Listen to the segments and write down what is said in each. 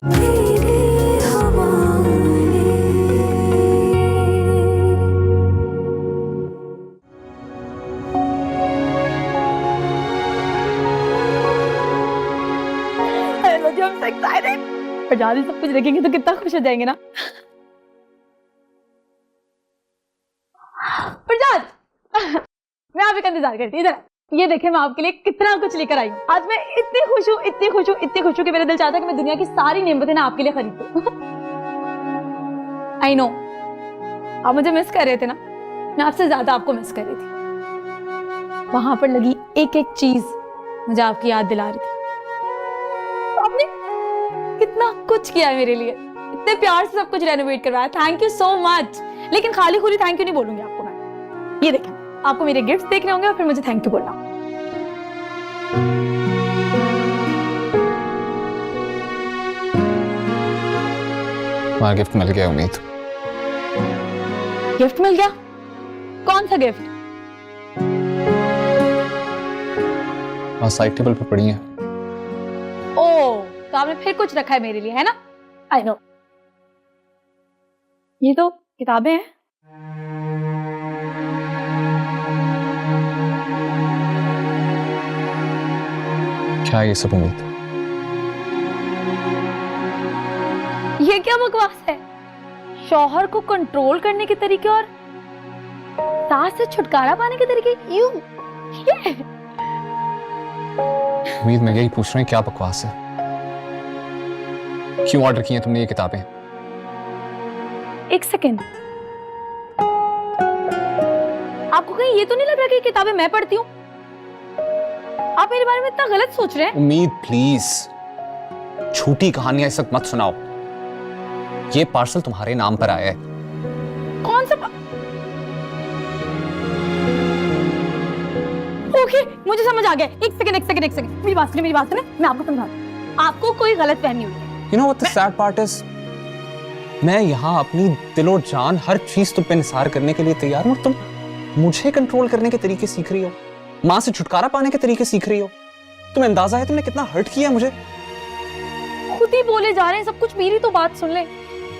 प्रजाद सब कुछ देखेंगे तो कितना खुश हो जाएंगे ना। प्रजाद मैं आपका इंतजार करती, इधर ये देखे मैं आपके लिए कितना कुछ लेकर आई हूँ। आज मैं इतनी खुश हूँ, इतनी खुश हूँ, इतनी खुश हूँ कि मेरा दिल चाहता है कि मैं दुनिया की सारी नेमतें ना आपके लिए खरीद दूँ। आई नो आप मुझे मिस कर रहे थे ना, मैं आपसे ज्यादा आपको मिस कर रही थी। वहां पर लगी एक एक चीज मुझे आपकी याद दिला रही थी। आपने कितना कुछ किया है मेरे लिए, इतने प्यार से सब कुछ रेनोवेट करवाया, थैंक यू सो मच। लेकिन खाली खुली थैंक यू नहीं बोलूंगी आपको मैं। ये देखें आपको मेरे गिफ्ट्स देखने होंगे और फिर मुझे थैंक यू बोलना। तुम्हारा गिफ्ट मिल गया उम्मीद। गिफ्ट मिल गया? कौन सा गिफ्ट? साइड टेबल पे पड़ी है। ओह तो आपने फिर कुछ रखा है मेरे लिए, है ना? I know. ये तो किताबें हैं। क्या ये सब उम्मीद? ये क्या बकवास है? शौहर को कंट्रोल करने के तरीके और सास से छुटकारा पाने के तरीके। यू ये उम्मीद मैं यही पूछ रहा हूँ क्या बकवास है? क्यों ऑर्डर की हैं तुमने ये किताबें? एक सेकेंड, आपको कहीं ये तो नहीं लग रहा कि ये किताबें मैं पढ़ती हूँ? आप मेरे बारे में इतना गलत सोच रहे हैं। उम्मीद प्लीज झूठी कहानियां इस वक्त मत सुनाओ। ये पार्सल तुम्हारे नाम पर आया है। कौन सा ओके मुझे समझ आ गया। एक सेकंड मेरी बात सुनिए, मैं आपको समझाऊं। आपको कोई गलत फहमी हुई है। You know what the sad part is? मैं यहाँ अपनी दिलो जान हर चीज तुम पे निसार करने के लिए तैयार हूँ, तुम मुझे कंट्रोल करने के तरीके सीख रही हो, माँ से छुटकारा पाने के तरीके सीख रही हो। तुम्हें अंदाजा है तुमने कितना हर्ट किया मुझे? खुद ही बोले जा रहे हैं सब कुछ। मेरी तो बात सुन ले।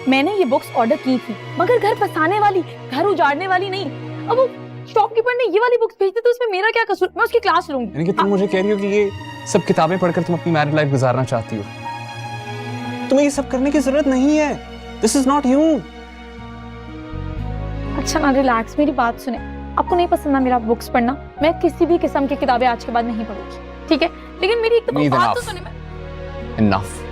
मैंने ये बुक्स ऑर्डर की थी मगर घर फंसाने वाली, घर उजाड़ने वाली नहीं। अब वो शॉपकीपर ने ये वाली बुक्स भेजी तो उसमें मेरा क्या कसूर? मैं उसकी क्लास लूंगी। यानी कि तुम मुझे कह रही हो कि ये सब किताबें पढ़कर तुम अपनी मैरिड लाइफ गुजारना चाहती हो? तुम्हें ये सब करने की जरूरत नहीं है। This is not you. अच्छा ना रिलैक्स, मेरी बात सुने। आपको नहीं पसंद ना मेरा बुक्स पढ़ना, मैं किसी भी किस्म की किताबें आज के बाद नहीं पढ़ूंगी, ठीक है? लेकिन मेरी एक तो बात तो सुने। इनफ।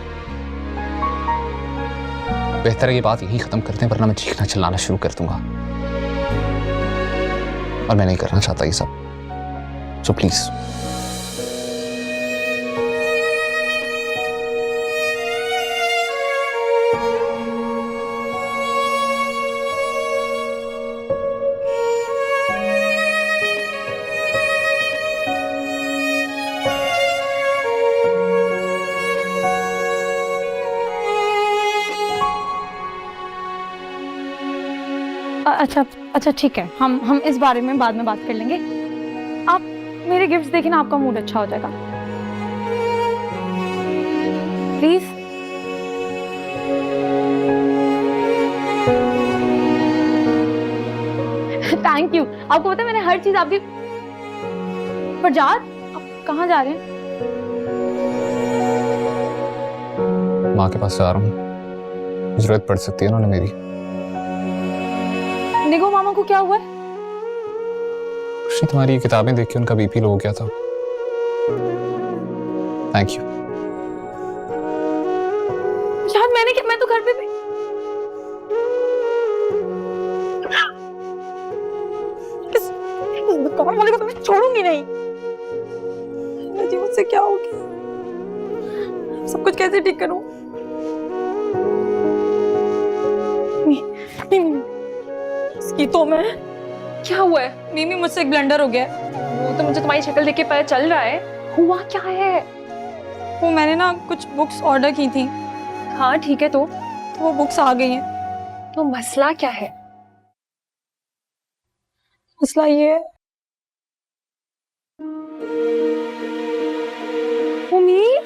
बेहतर है ये बात यहीं खत्म करते हैं वरना मैं चीखना चिल्लाना शुरू कर दूंगा और मैं नहीं करना चाहता ये सब। सो प्लीज अच्छा ठीक है, हम इस बारे में बाद में बात कर लेंगे। आप मेरे गिफ्ट्स देखें ना, आपका मूड अच्छा हो जाएगा। प्लीज। Thank you. आपको पता है मैंने हर चीज आपकी। प्रजाद आप कहाँ जा रहे हैं? माँ के पास जा रहा हूँ, जरूरत पड़ सकती है उन्होंने मेरी। निगो मामा को क्या हुआ है? कुछ नहीं, तुम्हारी ये किताबें देख के उनका बीपी लो हो गया था। Thank you. शायद मैं तो घर पे भी। दुकान वाले को तो मैं छोड़ूंगी नहीं। जी मुझसे क्या होगी? सब कुछ कैसे ठीक करूं? नहीं। इसकी तो मैं। क्या हुआ है? मीमी मुझसे एक ब्लंडर हो गया। वो तो मुझे तुम्हारी शक्ल देख के पता चल रहा है। हुआ क्या है? वो मैंने ना कुछ बुक्स ऑर्डर की थी। हाँ ठीक है, तो वो बुक्स आ गई हैं। तो मसला क्या है? मसला ये है उम्मीद।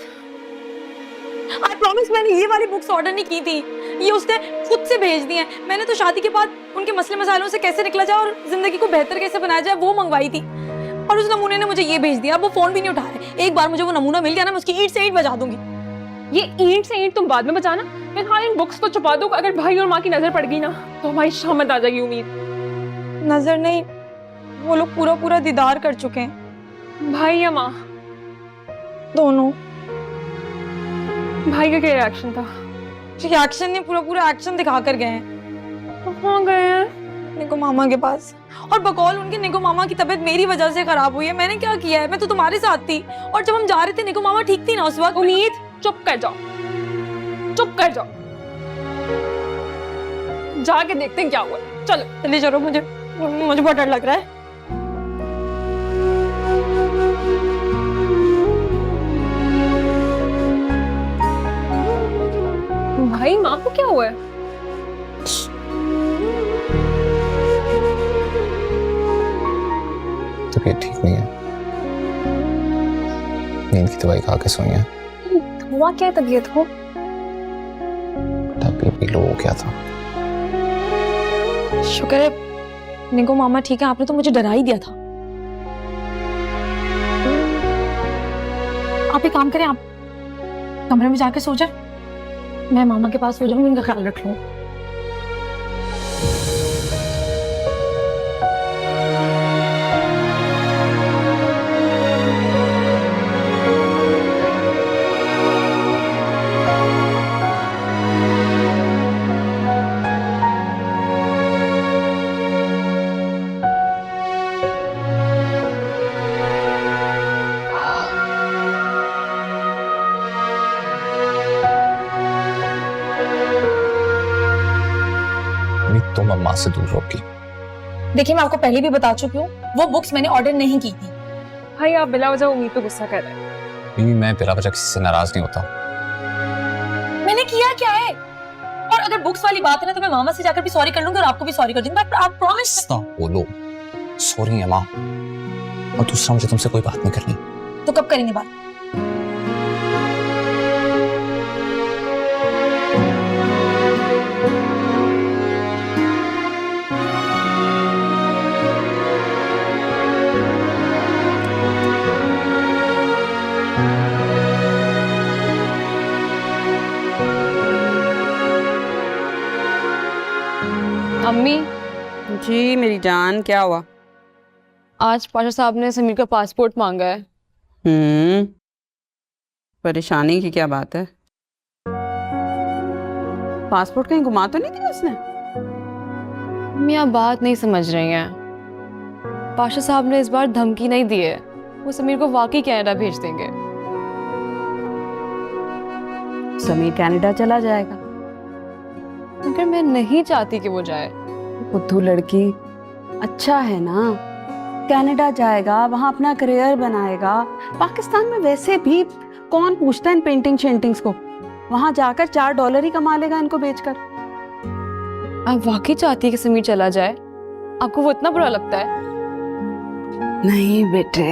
आई प्रॉमिस मैंने ये वाली बुक्स ऑर्डर नहीं की थी, ये उसने खुद से भेज दी हैं। मैंने तो शादी के बाद उनके मसले मसालों से कैसे निकला जाए और जिंदगी को बेहतर कैसे बनाया जाए वो मंगवाई थी, और उस नमूने ने मुझे ये भेज दिया। अब वो फोन भी नहीं उठा रहे। एक बार मुझे वो नमूना मिल गया ना, मैं उसकी ईंट से ईंट बजा दूंगी। ये ईंट से ईंट तुम बाद में बचाना, फिलहाल इन बुक्स को छुपा दो। अगर भाई और माँ की नजर पड़ गई ना तो हमारी शामत आ जाएगी। उम्मीद नजर नहीं, वो लोग पूरा पूरा दीदार कर चुके हैं, भाई या माँ दोनों। भाई का क्या रिएक्शन था? रिएक्शन नहीं, पूरा पूरा एक्शन दिखा कर गए हैं। कहाँ गए हैं? निको मामा के पास। और बकौल उनके निको मामा की तबीयत मेरी वजह से खराब हुई है। मैंने क्या किया है? मैं तो तुम्हारे साथ थी, और जब हम जा रहे थे निको मामा ठीक थी ना उस वक्त। उम्मीद चुप कर जाओ, चुप कर जाओ, जाके देखते हैं क्या हुआ। चलो चलिए चलो, मुझे बहुत डर लग रहा है। भाई माँ को क्या हुआ है? तबीयत ठीक नहीं है, नींद की दवाई खा के सोई है। हुआ क्या तबीयत को? बीपी लो हो गया था। शुक्र है निको मामा ठीक है, आपने तो मुझे डरा ही दिया था। आप एक काम करें, आप कमरे में जाके सो जाए, मैं मामा के पास सो जाऊंगी, इनका ख्याल रख लूं। तुम अम्मा से दूर रहोगी। देखिए मैं आपको पहले भी बता चुकी हूँ, वो बुक्स मैंने ऑर्डर नहीं की थी। भाई आप बिला वजह उम्मीद पे गुस्सा कर रहे हैं। बीवी, मैं बिला वजह किसी से नाराज नहीं होता। मैंने किया क्या है? और अगर बुक्स वाली बात है ना तो मैं मामा से जाकर भी सॉरी कर लूंगी और आपको भी सॉरी कर दूंगी। आप प्रॉमिस? बोलो सॉरी अम्मा, और दूसरा मुझे तुमसे कोई बात नहीं करनी। तो कब करेंगे बात? अम्मी जी मेरी जान, क्या हुआ? आज पाशा साहब ने समीर का पासपोर्ट मांगा है। परेशानी की क्या बात है? पासपोर्ट कहीं घुमा तो नहीं दिया उसने? अम्मी आप बात नहीं समझ रही हैं। पाशा साहब ने इस बार धमकी नहीं दी है, वो समीर को वाकई कनाडा भेज देंगे। समीर कनाडा चला जाएगा। मगर मैं नहीं चाहती कि वो जाए। बुद्धू लड़की, अच्छा है ना, कनाडा जाएगा, वहां अपना करियर बनाएगा। पाकिस्तान में वैसे भी कौन पूछता है इन पेंटिंग शेंटिंग्स को? वहां जाकर $4 ही कमा लेगा इनको बेचकर। आप वाकई चाहती है कि समीर चला जाए? आपको वो इतना बुरा लगता है? नहीं बेटे,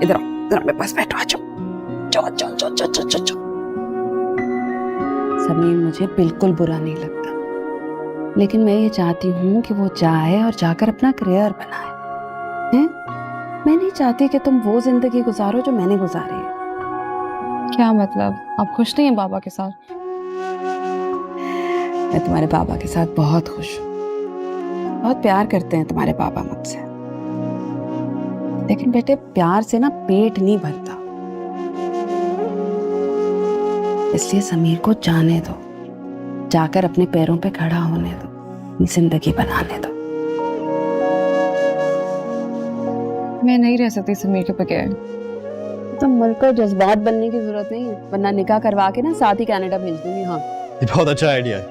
इधर मेरे पास बैठो, आ जाओ। समीर मुझे बिल्कुल बुरा नहीं लगता, लेकिन मैं ये चाहती हूँ कि वो जाए और जाकर अपना करियर बनाए। हैं? मैं नहीं चाहती कि तुम वो जिंदगी गुजारो जो मैंने गुजारी है। क्या मतलब? आप खुश नहीं हैं बाबा के साथ? मैं तुम्हारे पापा के साथ बहुत खुश हूँ, बहुत प्यार करते हैं तुम्हारे पापा मुझसे। लेकिन बेटे, प्यार से ना पेट नहीं भरता, इसलिए समीर को जाने दो, जाकर अपने पैरों पे खड़ा होने दो, जिंदगी बनाने दो। मैं नहीं रह सकती समीर के बगैर। तो मिलकर जज्बात बनने की जरूरत नहीं है, वरना निकाह करवा के ना साथ ही कनाडा भेज दूंगी। हाँ, ये बहुत अच्छा आइडिया है।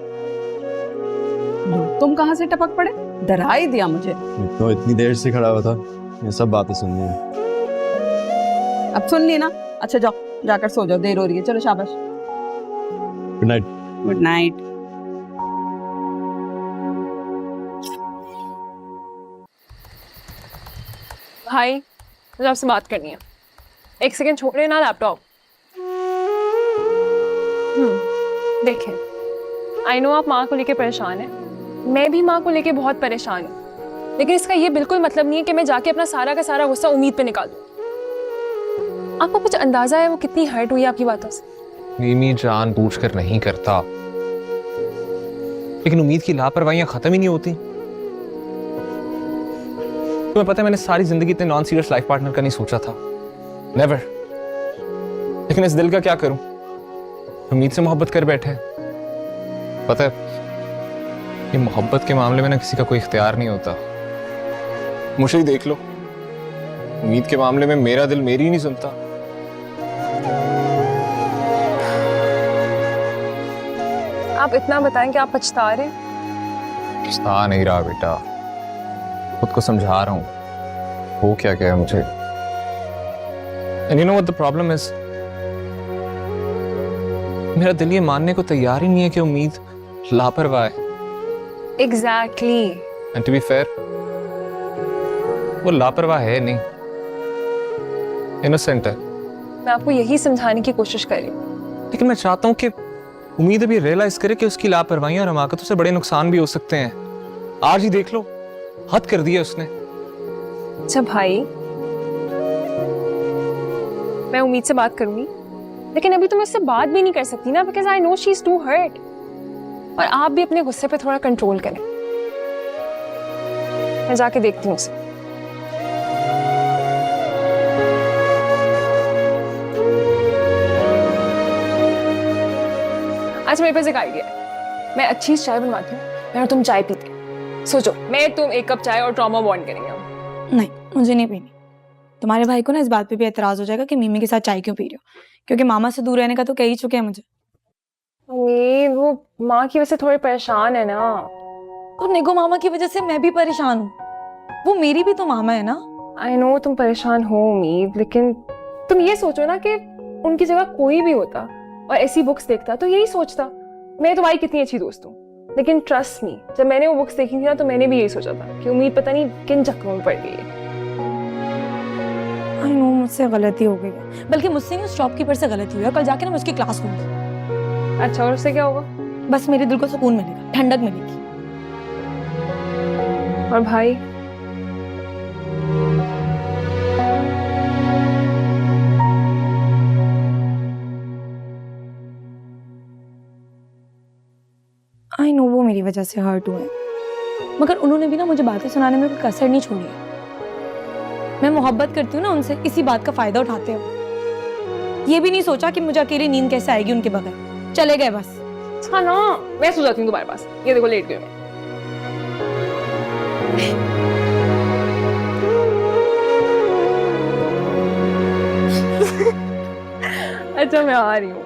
तुम कहाँ से टपक पड़े? डरा ही दिया मुझे। तो इतनी देर से खड़ा हुआ था, ये सब बातें सुननी है। अब सुन ली ना? अच्छा जाओ, जाकर सो जाओ, देर हो रही है। चलो शाबाश, गुड नाइट। Good night. भाई मुझे आपसे बात करनी है। एक सेकंड छोड़ रहे ना लैपटॉप। देखें, आई नो आप माँ को लेके परेशान हैं, मैं भी माँ को लेके बहुत परेशान हूँ, लेकिन इसका ये बिल्कुल मतलब नहीं है कि मैं जाके अपना सारा का सारा गुस्सा उम्मीद पे निकाल दूँ। आपको कुछ अंदाजा है वो कितनी हर्ट हुई आपकी बातों से? मिमी जानबूझकर नहीं करता, लेकिन उम्मीद की लापरवाहियां खत्म ही नहीं होती। तुम्हें पता है मैंने सारी जिंदगी इतने नॉन सीरियस लाइफ पार्टनर का नहीं सोचा था, नेवर। लेकिन इस दिल का क्या करूं, उम्मीद से मोहब्बत कर बैठे हैं। पता है ये मोहब्बत के मामले में ना किसी का कोई इख्तियार नहीं होता। मुझे ही देख लो, उम्मीद के मामले में मेरा दिल मेरी नहीं सुनता। आप इतना बताएं कि आप पछता रहे हैं? पछता नहीं रहा बेटा, खुद को समझा रहा हूं वो क्या क्या है मुझे। And you know what the problem is, मेरा दिल ये मानने को तैयार ही नहीं है कि उम्मीद लापरवाह है। Exactly. And to be fair, वो लापरवाह है नहीं, इनोसेंट है। मैं आपको यही समझाने की कोशिश कर रही हूँ। लेकिन मैं चाहता हूं कि उम्मीद अभी रियलाइज करे कि उसकी लापरवाहियां और हमाकतों से बड़े नुकसान भी हो सकते हैं। आज ही देख लो, हद कर दिया उसने। अच्छा भाई, मैं उम्मीद से बात करूंगी, लेकिन अभी तो मैं उससे बात भी नहीं कर सकती ना, because I know she is too hurt. और आप भी अपने गुस्से पे थोड़ा कंट्रोल करें। मैं जाके देखती हूँ उसे। आज मेरे पास एक आइडिया है, मैं अच्छी चाय बनवाती हूँ, मैं और तुम चाय पीते हैं। सोचो, मैं तुम एक कप चाय और ट्रॉमा बॉन्ड करेंगे हम। नहीं, मुझे नहीं पीनी। तुम्हारे भाई को ना इस बात पे भी एतराज हो जाएगा कि मिमी के साथ चाय क्यों पी रही हो, क्योंकि मामा से दूर रहने का तो कह ही चुके हैं मुझे। वो माँ की वजह से थोड़े परेशान है ना। और निगो मामा की वजह से मैं भी परेशान हूँ, वो मेरी भी तो मामा है ना। आई नो तुम परेशान हो उम्मीद, लेकिन तुम ये सोचो ना कि उनकी जगह कोई भी होता और ऐसी बुक्स देखता तो यही सोचता। मैं तुम्हारी कितनी अच्छी दोस्त हूँ, लेकिन ट्रस्ट मी, जब मैंने वो बुक्स देखी थी ना तो मैंने भी यही सोचा था कि उम्मीद पता नहीं किन चक्करों में पड़ गई है। आई नो मुझसे गलती हो गई है, बल्कि मुझसे नहीं उस शॉपकीपर से गलती हुई है। कल जाके ना मैं उसकी क्लास लूंगी। अच्छा, और उससे क्या होगा? बस मेरे दिल को सुकून मिलेगा, ठंडक मिलेगी। और भाई? आई नो वो मेरी वजह से हर्ट हुए, मगर उन्होंने भी ना मुझे बातें सुनाने में कोई कसर नहीं छोड़ी है। मैं मोहब्बत करती हूँ ना उनसे, इसी बात का फायदा उठाते हैं। ये भी नहीं सोचा कि मुझे अकेली नींद कैसे आएगी उनके बगैर। चले गए बस। हाँ ना, मैं सो जाती हूँ तुम्हारे पास। ये देखो लेट गई मैं। अच्छा मैं आ रही हूँ।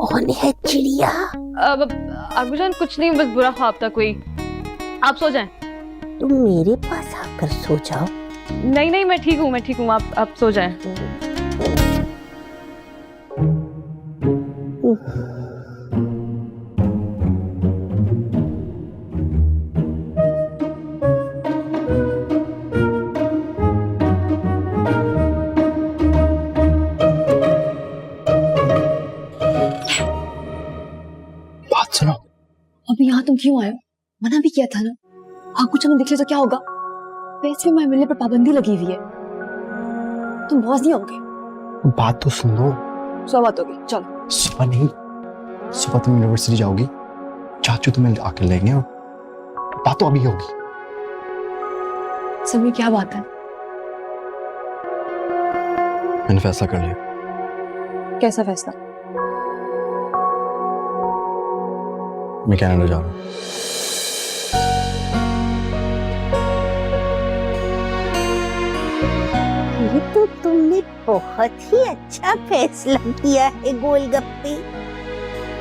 कौन है चिड़िया? अब अबूजान कुछ नहीं, बस बुरा ख्वाब था कोई। आप सो जाएं। तुम मेरे पास आकर सो जाओ। नहीं नहीं, मैं ठीक हूँ, आप सो जाएं। बात सुनो। अभी यहाँ तुम क्यों आए हो? मना भी किया था ना। हाँ, कुछ हमें दिख ले तो क्या होगा? वैसे भी मैं मिलने पर पाबंदी लगी हुई है। तुम बॉस नहीं होगे। बात तो सुन लो। सब बात होगी, चलो। सुबह नहीं, सुबह तुम यूनिवर्सिटी जाओगी, चाचू तुम्हें आकर लेंगे और बात तो अभी होगी। सभी क्या बात है? मैंने फैसला कर लिया। कैसा फैसला? मैं कनाडा जा रहा हूँ। ये तो तुमने बहुत ही अच्छा फैसला किया है गोलगप्पे।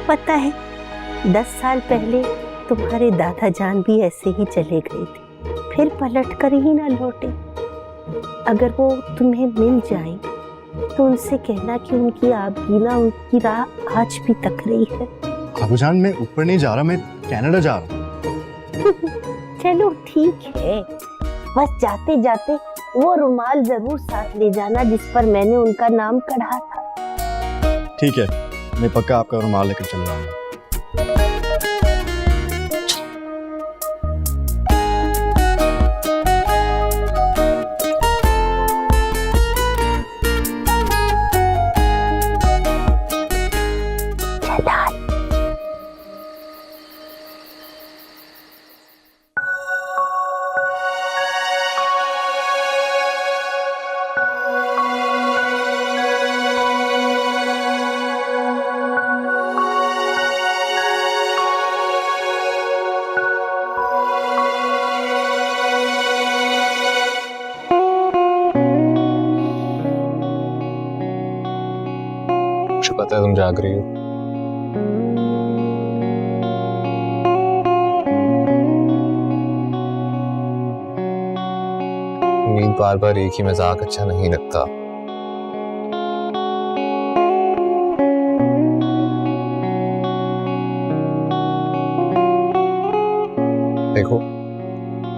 पता है 10 साल पहले तुम्हारे दादा जान भी ऐसे ही चले गए थे, फिर पलट कर ही ना लौटे। अगर वो तुम्हें मिल जाए तो उनसे कहना कि उनकी आबगीना उनकी राह आज भी तक रही है। खाबूजान मैं ऊपर नहीं जा रहा, मैं कनाडा जा रहा हूँ। चलो ठीक है, बस जाते जाते वो रुमाल जरूर साथ ले जाना जिस पर मैंने उनका नाम कढ़ा था। ठीक है, मैं पक्का आपका रुमाल लेकर चल रहा हूँ। मुझे पता है तुम जाग रही हो। नींद बार बार एक ही मजाक अच्छा नहीं लगता। देखो,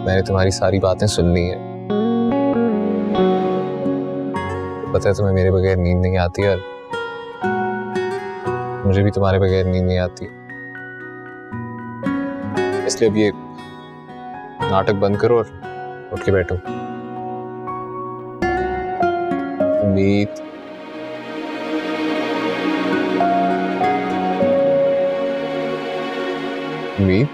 मैंने तुम्हारी सारी बातें सुन ली हैं। पता है तुम्हें मेरे बगैर नींद नहीं आती और मुझे भी तुम्हारे बगैर नींद नहीं आती। इसलिए अब ये नाटक बंद करो और उठ के बैठो। उम्मीद, उम्मीद,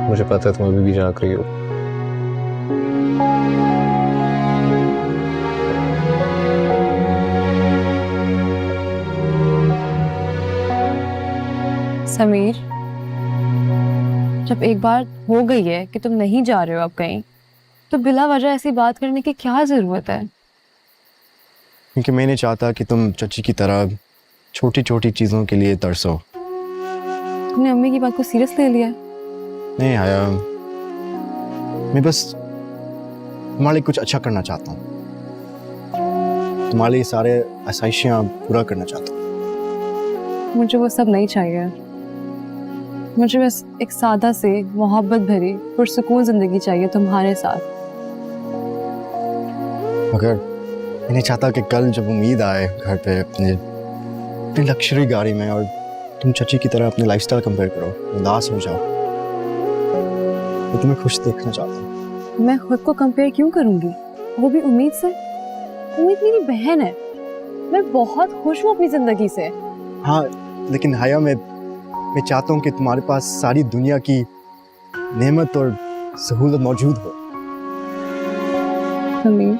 मुझे पता है तुम अभी भी जाग रही हो। समीर, जब एक बार हो गई है कि तुम नहीं जा रहे हो अब कहीं, तो बिला वजह ऐसी बात करने की क्या जरूरत है? क्योंकि मैं नहीं चाहता कि तुम चची की तरह छोटी छोटी चीजों के लिए तरसो। तुमने अम्मी की बात को सीरियस ले लिया? नहीं आया, मैं बस तुम्हारे लिए कुछ अच्छा करना चाहता हूँ। तुम्हारे लिए सारे आसाइशियाँ पूरा करना चाहता हूँ। मुझे वो सब नहीं चाहिए। मुझे बस एक सादा से मोहब्बत भरी पुरसुकून जिंदगी चाहिए तुम्हारे साथ। मगर मैं नहीं चाहता कि कल जब उम्मीद आए घर पे अपनी लग्जरी गाड़ी में और तुम चची की तरह अपने लाइफस्टाइल कंपेयर करो, उदास हो जाओ। मैं तुम्हें खुश देखना चाहता हूँ। मैं खुद को कंपेयर क्यों करूंगी, वो भी उम्मीद से? उम्मीद मेरी बहन है। मैं बहुत खुश हूँ अपनी जिंदगी से। हाँ, लेकिन हाया मैं चाहता हूँ कि तुम्हारे पास सारी दुनिया की नेमत और सहूलत मौजूद हो। समीर,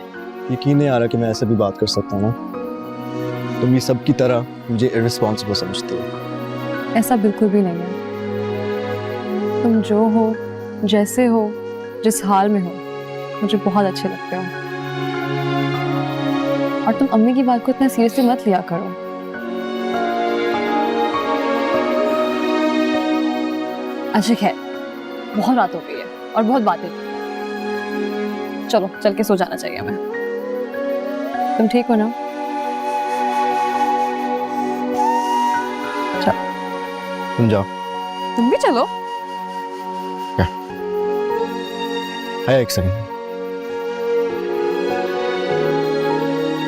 यकीन नहीं आ रहा कि मैं ऐसे भी बात कर सकता हूँ ना। तुम ये सब की तरह मुझे इररिस्पॉन्सिबल समझते हो। ऐसा बिल्कुल भी नहीं है। तुम जो हो, जैसे हो, जिस हाल में हो, मुझे बहुत अच्छे लगते हो। और तुम अम्मी की बात को इतना सीरियसली मत लिया करो। अच्छा खैर, बहुत रात हो गई है और बहुत बातें की। चलो चल के सो जाना चाहिए हमें। तुम ठीक हो ना? चलो तुम जाओ। तुम भी चलो। हाया एक सेकंड,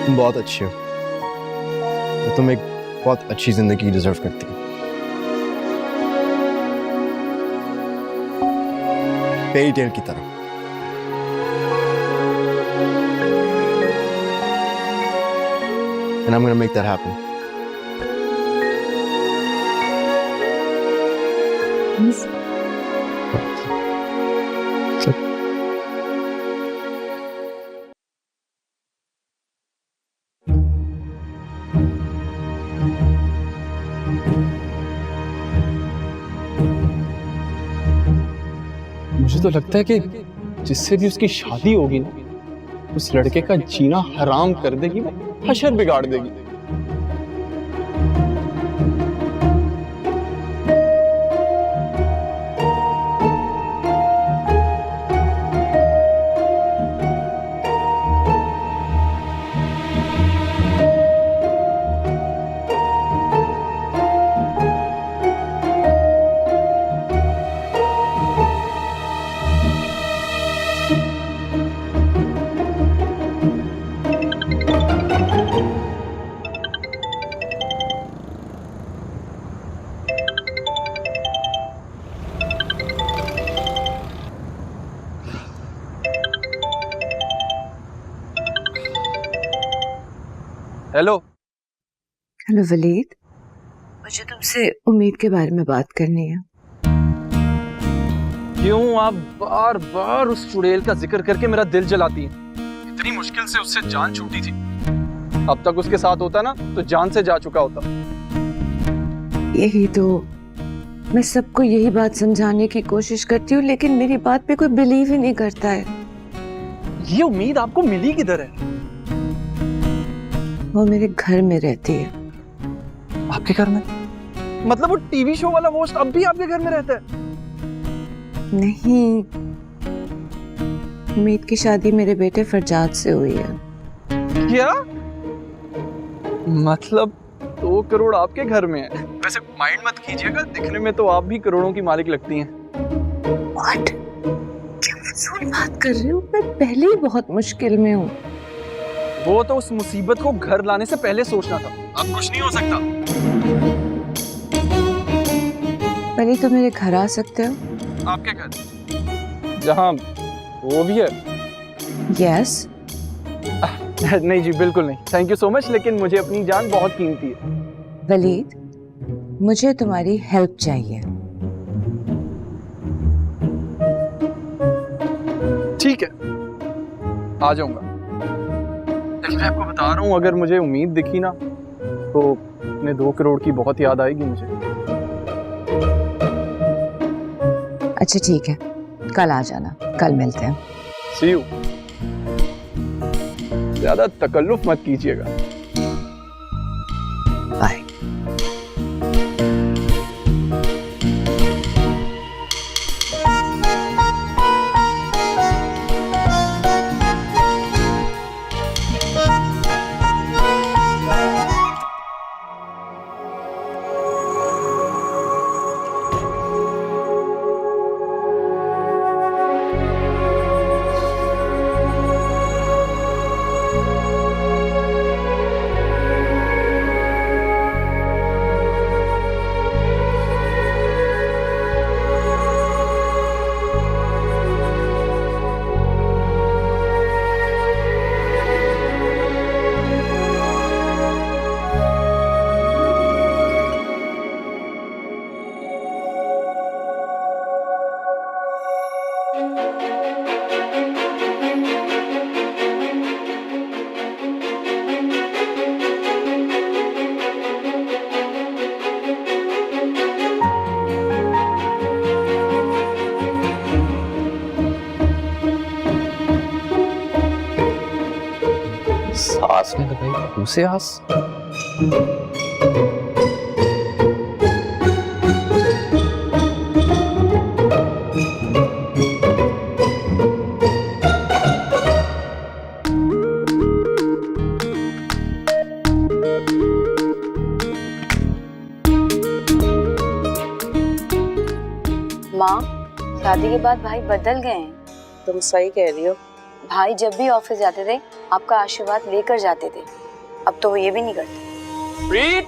तुम बहुत अच्छी हो। तो तुम एक बहुत अच्छी जिंदगी डिजर्व करती हो। फेरी टेल की तरह। and I'm gonna make that happen. Please. मुझे तो लगता है कि जिससे भी उसकी शादी होगी ना, उस लड़के का जीना हराम कर देगी, वो हशर बिगाड़ देगी। हेलो हेलो वलीद, मुझे तुमसे उम्मीद के बारे में बात करनी है। क्यों आप बार बार उस चुड़ैल का जिक्र करके मेरा दिल जलाती हैं? इतनी मुश्किल से उससे जान छूटी थी। अब तक उसके साथ होता ना तो जान से जा चुका होता। यही तो मैं सबको यही बात समझाने की कोशिश करती हूँ, लेकिन मेरी बात पे कोई बिलीव ही नहीं करता है। ये उम्मीद आपको मिली किधर है? वो मेरे घर में रहती है। आपके घर में? मतलब वो टीवी शो वाला होस्ट अब भी आपके घर में रहता है? नहीं, उम्मीद की शादी मेरे बेटे फरजाद से हुई है। क्या? मतलब 2 करोड़ आपके घर में है? वैसे माइंड मत कीजिएगा, दिखने में तो आप भी करोड़ों की मालिक लगती हैं। What? क्या फजूल बात कर रहे हो? मैं पहले ही बहुत मुश्किल में हूँ। वो तो उस मुसीबत को घर लाने से पहले सोचना था। अब कुछ नहीं हो सकता। पहले तो मेरे घर आ सकते हो? आपके घर? जहाँ वो भी है? यस। नहीं जी, बिल्कुल नहीं। थैंक यू सो मच, लेकिन मुझे अपनी जान बहुत कीमती है। वलीद, मुझे तुम्हारी हेल्प चाहिए। ठीक है, आ जाऊंगा। लेकिन मैं आपको बता रहा हूँ, अगर मुझे उम्मीद दिखी ना तो अपने 2 करोड़ की बहुत याद आएगी मुझे। अच्छा ठीक है, कल आ जाना, कल मिलते हैं। See you। ज्यादा तकल्लुफ मत कीजिएगा। बाय। सास ने लगाई उसे आस। माँ, शादी के बाद भाई बदल गए हैं। तुम सही कह रही हो। भाई जब भी ऑफिस जाते थे आपका आशीर्वाद लेकर जाते थे, अब तो वो ये भी नहीं करते। प्रीत,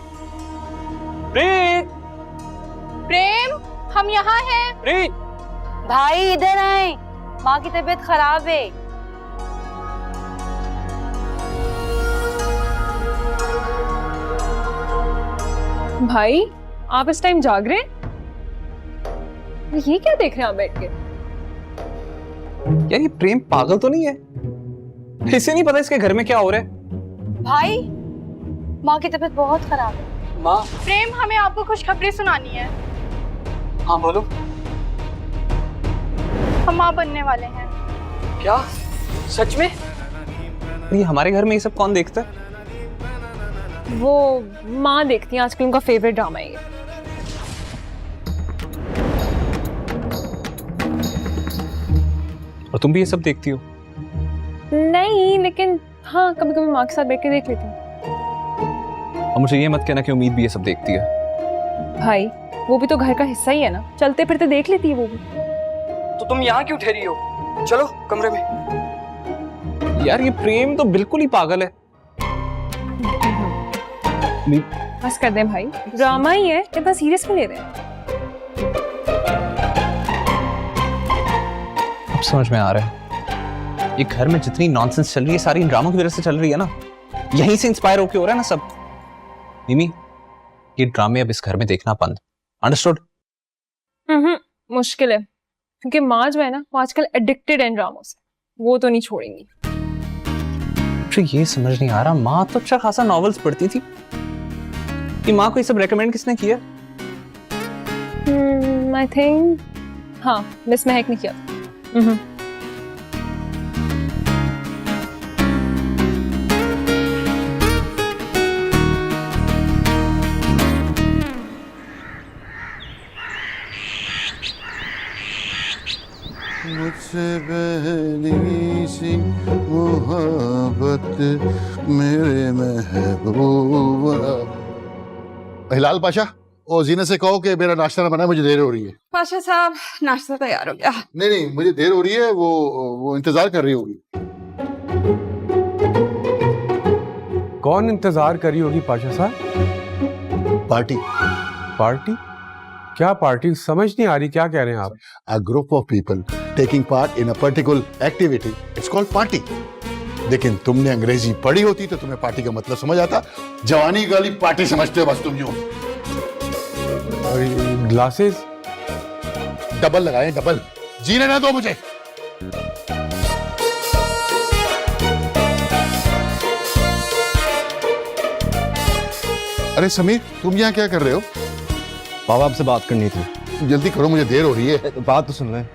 प्रीत, प्रेम, हम यहाँ हैं। प्रीत, भाई इधर आए, माँ की तबीयत खराब है। भाई आप इस टाइम जाग रहे हैं? ये क्या देख रहे हैं आप बैठ के? यार ये प्रेम पागल तो नहीं है? इसे नहीं पता इसके घर में क्या हो रहा है? भाई, माँ की तबीयत बहुत खराब है। माँ। प्रेम, हमें आपको खुशखबरी सुनानी है। हाँ बोलो। हम माँ बनने वाले हैं। क्या? सच में? ये हमारे घर में ये सब कौन देखता है? वो माँ देखती है, आजकल उनका फेवरेट ड्रामा है ये। और तुम भी ये सब देखती हो? नहीं, लेकिन हाँ कभी कभी माँ के साथ बैठ के देख लेती हूँ। और मुझे ये मत कहना कि उम्मीद भी ये सब देखती है। भाई वो भी तो घर का हिस्सा ही है ना, चलते फिरते देख लेती है वो भी। तो तुम यहाँ क्यों ठहरी हो? चलो कमरे में। यार ये प्रेम तो बिल्कुल ही पागल है। बस कर दें भाई, ड्रामा ही है, इतना सीरियस क्यों ले रहे हैं? अब समझ में आ रहा है, ये घर में जितनी नॉनसेंस चल रही है सारी इन ड्रामों की वजह से चल रही है ना। यहीं से इंस्पायर होके हो रहा है ना सब। मिमी, ये ड्रामे अब इस घर में देखना बंद। अंडरस्टूड? मुश्किल है, क्योंकि माँ जो है ना वो आजकल एडिक्टेड है इन ड्रामों से, वो तो नहीं छोड़ेंगी। मुझे ये समझ नहीं आ रहा, माँ तो अच्छा खासा नॉवेल्स पढ़ती थी, कि माँ को ये सब रेकमेंड किसने किया? आई थिंक हाँ, मिस महक ने किया। मुझसे पहली सी मोहब्बत मेरे महबूबा। हिलाल पाशा, ओ जीना से कहो कि मेरा नाश्ता ना बना, मुझे देर हो रही है। पाशा साहब, नाश्ता तैयार हो गया। नहीं नहीं, मुझे देर हो रही है, वो इंतजार कर रही होगी। कौन इंतजार कर रही होगी पाशा साहब? पार्टी। पार्टी? क्या पार्टी? समझ नहीं आ रही, क्या कह रहे हैं आप? A group of people taking part in a particular activity, it's called party. लेकिन तुमने अंग्रेजी पढ़ी होती तो तुम्हें पार्टी का मतलब समझ आता। जवानी गाली पार्टी समझते हो बस तुम यूं। ग्लासेस डबल लगाए, डबल। जीने ना दो मुझे। अरे समीर, तुम यहाँ क्या कर रहे हो? बाबा आपसे बात करनी थी। जल्दी करो, मुझे देर हो रही है। बात तो सुन लें।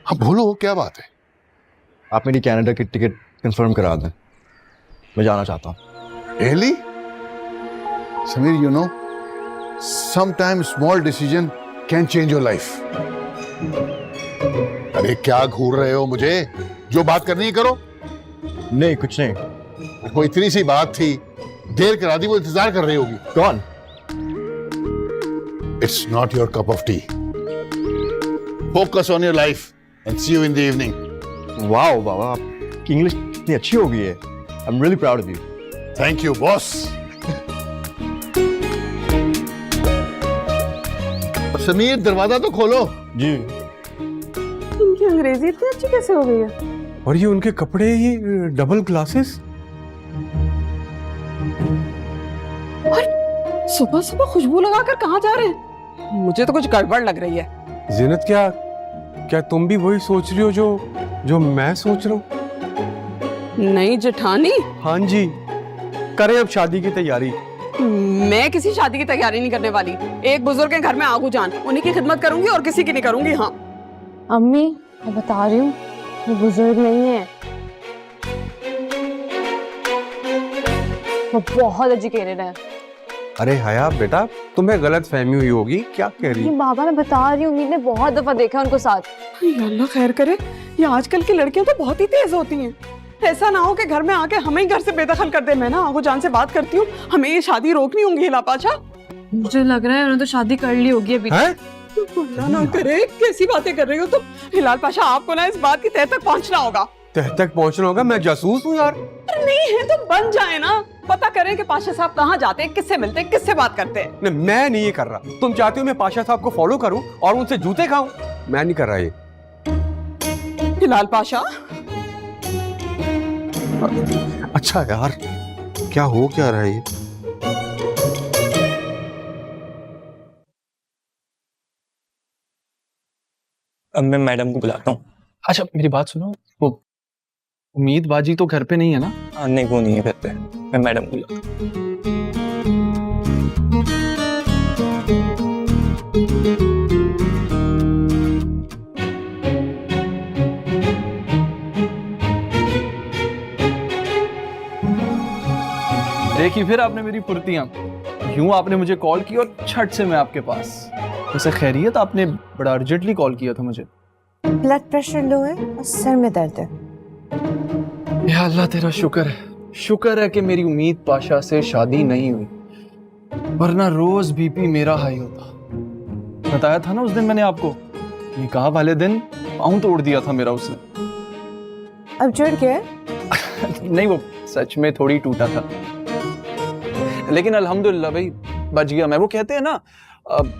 हाँ बोलो, क्या बात है? आप मेरी कनाडा की टिकट कंफर्म करा दें, मैं जाना चाहता हूँ। Really? Sameer, you know, sometimes small decision can change your life. अरे क्या घूर रहे हो मुझे? जो बात करनी है करो। नहीं कुछ नहीं। वो इतनी सी बात थी, देर करा दी, वो इंतजार कर रही होगी। कौन? It's not your cup of tea. Focus on your life and see you in the evening. Wow बाबा, आपकी इंग्लिश कितनी अच्छी हो गई है। I'm really proud of you. Thank you, boss. Sameer, दरवाजा तो खोलो। जी। इनकी अंग्रेजी इतनी अच्छी कैसे हो गई है? और ये उनके कपड़े, ये डबल ग्लासेस। और सुबह सुबह खुशबू लगाकर कहाँ जा रहे हैं? मुझे तो कुछ गड़बड़ लग रही है। जीनत, क्या तुम भी वही सोच रही हो जो मैं सोच रहा हूँ? नहीं जेठानी। हाँ जी, करें अब शादी की तैयारी। मैं किसी शादी की तैयारी नहीं करने वाली। एक बुजुर्ग के घर में आगू जान, उन्हीं की खिदमत करूंगी और किसी की नहीं करूंगी। हाँ अम्मी, मैं बता रही हूँ, वो बुजुर्ग नहीं है, वो बहुत एजुकेटेड है। अरे हया बेटा, तुम्हें गलत फहमी हुई होगी, क्या कह रही? बाबा मैं बता रही हूँ, उम्मीद ने बहुत दफा देखा उनको साथ। अल्लाह खैर करे, ये आजकल की लड़कियां तो बहुत ही तेज होती हैं। ऐसा ना हो कि घर में आके हमें ही घर से बेदखल कर दे। मैं ना आगू जान से बात करती हूँ, हमें ये शादी रोकनी होगी। हिला पाशा, मुझे लग रहा है उन्होंने तो शादी कर ली होगी अभी। अल्लाह ना करे, कैसी बातें कर रही हो तुम? हिलाल पाशा, आपको ना इस बात की तह तक पहुंचना होगा। तह तक पहुंचना होगा? मैं जासूस हूँ यार। नहीं है तो बन जाए ना, पता करें कि पाशा साहब कहाँ जाते हैं, किससे मिलते हैं, किससे बात करते हैं। नहीं, मैं नहीं ये कर रहा। तुम चाहती हो मैं पाशा साहब को फॉलो करूं और उनसे जूते खाऊं? मैं नहीं कर रहा ये। हिलाल पाशा, अच्छा यार, क्या हो क्या रहा है ये? अब मैं मैडम को बुलाता हूँ। अच्छा मेरी बात सुनो, वो उम्मीद बाजी तो घर पे नहीं है ना? नहीं वो नहीं है घर पे, मैं मैडम को बुलाता हूँ। देखी फिर आपने मेरी फुर्तियां, यूं आपने मुझे कॉल की और छट से मैं आपके पास। वैसे खैरियत, आपने बड़ा अर्जेंटली कॉल किया था मुझे। ब्लड प्रेशर लो है और सर में दर्द है। या अल्लाह तेरा शुक्र है, शुक्र है कि मेरी उम्मीद पाशा से शादी नहीं हुई, वरना रोज बीपी मेरा हाई होता। बताया था ना उस दिन मैंने आपको, निकाह वाले दिन पाँव तोड़ दिया था मेरा उसने। अब जुड़ गया? नहीं वो सच में थोड़ी टूटा था, लेकिन अल्हम्दुलिल्लाह भाई बच गया मैं। वो कहते हैं ना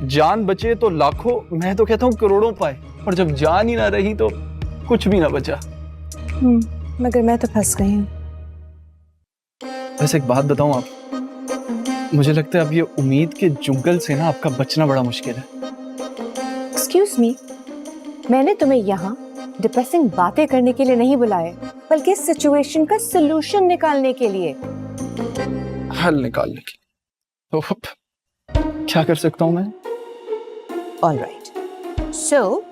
जान बचे तो लाखों, मैं तो कहता हूँ करोड़ों पाए, और जब जान ही ना रही तो कुछ भी ना बचा। मगर मैं तो फंस गई हूँ। वैसे एक बात बताऊं आप, मुझे लगता है अब ये उम्मीद के जुंगल से ना आपका बचना बड़ा मुश्किल है। एक्सक्यूज मी, मैंने तुम्हें यहाँ डिप्रेसिंग बातें करने के लिए नहीं बुलाया, बल्कि इस सिचुएशन का सलूशन निकालने के लिए। हल निकालने की तो क्या कर सकता हूं मैं? ऑल राइट, सो